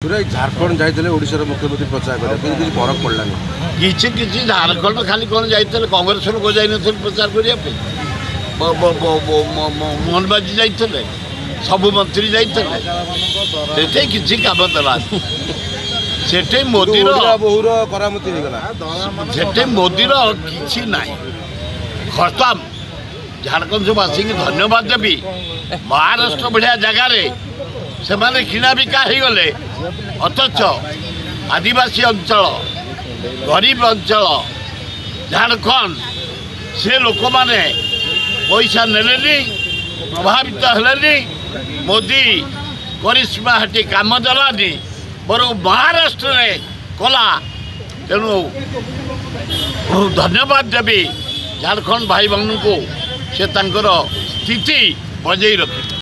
झारखंड जाते ओडिशा मुख्यमंत्री प्रचार किसी फरक पड़लानी किसी झारखंड खाली कौन जाते कांग्रेस लोक जाइन प्रचार करने मोहन बाजी जाते सबू मंत्री जाते किसी काम दला से मोदी बहुर करामती से मोदी किसी ना खत्म झारखंडवासी धन्यवाद देवी महाराष्ट्र बढ़िया जगार से माने किणा बिका हो गले अथच आदिवासी अंचल गरीब अंचल झारखंड से लोक माने पैसा नेले प्रभावित हेले मोदी करिश्मा हटी काम दलानी बर महाराष्ट्र में कला तेणु धन्यवाद देवी झारखंड भाई बहन को से स्थिति बजई रखे।